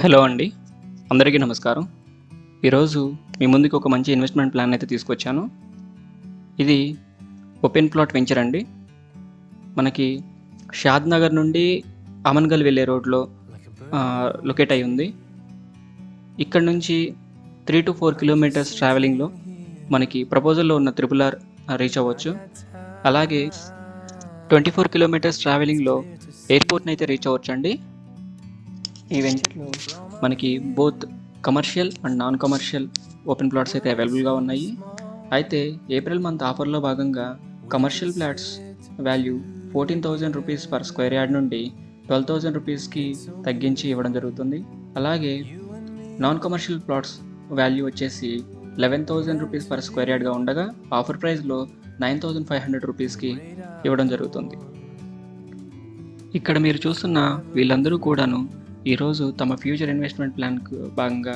Hello అండి. అందరికీ నమస్కారం. ఈరోజు మీ ముందుకి ఒక మంచి ఇన్వెస్ట్మెంట్ ప్లాన్ అయితే తీసుకొచ్చాను. ఇది ఓపెన్ ప్లాట్ వెంచర్ అండి. మనకి షాద్ నగర్ నుండి అమన్గల్ వెళ్ళే రోడ్లో లొకేట్ అయి ఉంది. ఇక్కడ నుంచి 3 to 4 కిలోమీటర్స్ ట్రావెలింగ్లో మనకి ప్రపోజల్లో ఉన్న RRR రీచ్ అవ్వచ్చు. అలాగే 24 కిలోమీటర్స్ ట్రావెలింగ్లో ఎయిర్పోర్ట్ని అయితే రీచ్ అవ్వచ్చు అండి. ఈ వెంచర్లో మనకి both commercial and non commercial open plots అయితే అవైలబుల్గా ఉన్నాయి. అయితే ఏప్రిల్ మంత్ ఆఫర్లో భాగంగా commercial plots value 14,000 rupees per square yard నుండి 12,000 రూపీస్కి తగ్గించి ఇవ్వడం జరుగుతుంది. అలాగే నాన్ కమర్షియల్ ప్లాట్స్ వాల్యూ వచ్చేసి 11,000 రూపీస్ పర్ స్క్వేర్ యార్డ్గా ఉండగా ఆఫర్ ప్రైస్లో 9,500 రూపీస్కి ఇవ్వడం జరుగుతుంది. ఇక్కడ మీరు చూస్తున్న వీళ్ళందరూ కూడాను ఈరోజు తమ ఫ్యూచర్ ఇన్వెస్ట్మెంట్ ప్లాన్కు భాగంగా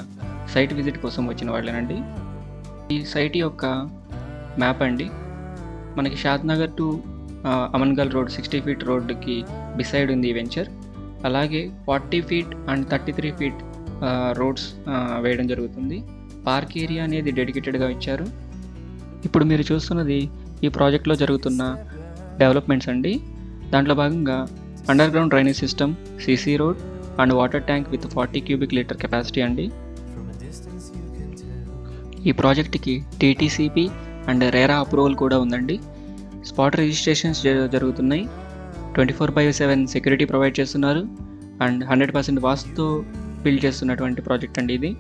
సైట్ విజిట్ కోసం వచ్చిన వాళ్ళేనండి. ఈ సైట్ యొక్క మ్యాప్ అండి. మనకి Shadnagar to Amangal road 60 feet రోడ్డుకి బిసైడ్ ఉంది ఈ వెంచర్. అలాగే 40 ఫీట్ అండ్ 33 ఫీట్ రోడ్స్ వేయడం జరుగుతుంది. పార్క్ ఏరియా అనేది డెడికేటెడ్గా ఇచ్చారు. ఇప్పుడు మీరు చూస్తున్నది ఈ ప్రాజెక్ట్లో జరుగుతున్న డెవలప్మెంట్స్ అండి. దాంట్లో భాగంగా under ground drainage system, CC road and water tank with 40 cubic litre capacity అండి. ఈ ప్రాజెక్ట్కి టీటీసీపీ అండ్ రేరా అప్రూవల్ కూడా ఉందండి. స్పాట్ రిజిస్ట్రేషన్స్ జరుగుతున్నాయి. 24/7 సెక్యూరిటీ ప్రొవైడ్ చేస్తున్నారు అండ్ 100% వాస్తుతో బిల్డ్ చేస్తున్నటువంటి ప్రాజెక్ట్ అండి ఇది.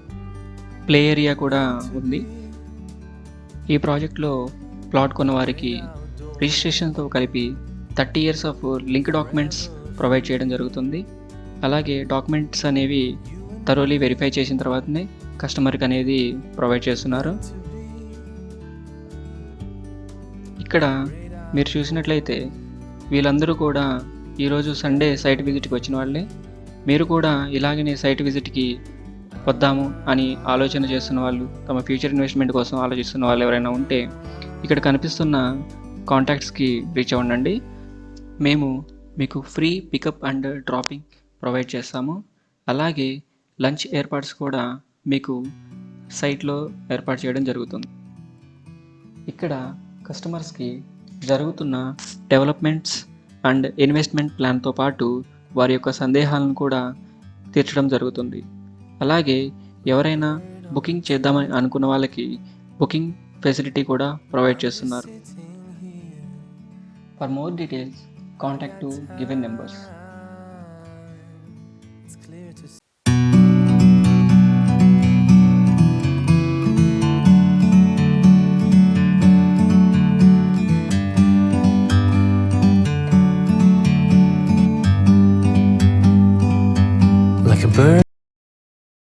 ప్లే ఏరియా కూడా ఉంది. ఈ ప్రాజెక్ట్లో ప్లాట్ కొన్న వారికి రిజిస్ట్రేషన్తో కలిపి 30 years of link documents provide చేయడం జరుగుతుంది. అలాగే డాక్యుమెంట్స్ అనేవి థరోలీ వెరిఫై చేసిన తర్వాతనే కస్టమర్కి అనేది ప్రొవైడ్ చేస్తున్నారు. ఇక్కడ మీరు చూసినట్లయితే వీళ్ళందరూ కూడా ఈరోజు సండే సైట్ విజిట్కి వచ్చిన వాళ్ళే. మీరు కూడా ఇలాగనే సైట్ విజిట్కి వద్దాము అని ఆలోచన చేస్తున్న వాళ్ళు, తమ ఫ్యూచర్ ఇన్వెస్ట్మెంట్ కోసం ఆలోచిస్తున్న వాళ్ళు ఎవరైనా ఉంటే ఇక్కడ కనిపిస్తున్న కాంటాక్ట్స్కి రీచ్ అవ్వండి. మేము మీకు free pickup and dropping provide చేస్తాము. అలాగే లంచ్ ఏర్పాట్స్ కూడా మీకు సైట్లో ఏర్పాటు చేయడం జరుగుతుంది. ఇక్కడ కస్టమర్స్కి జరుగుతున్న డెవలప్మెంట్స్ అండ్ ఇన్వెస్ట్మెంట్ ప్లాన్తో పాటు వారి యొక్క సందేహాలను కూడా తీర్చడం జరుగుతుంది. అలాగే ఎవరైనా బుకింగ్ చేద్దామని అనుకున్న వాళ్ళకి బుకింగ్ ఫెసిలిటీ కూడా ప్రొవైడ్ చేస్తున్నారు. For more details contact to given numbers. Like a bird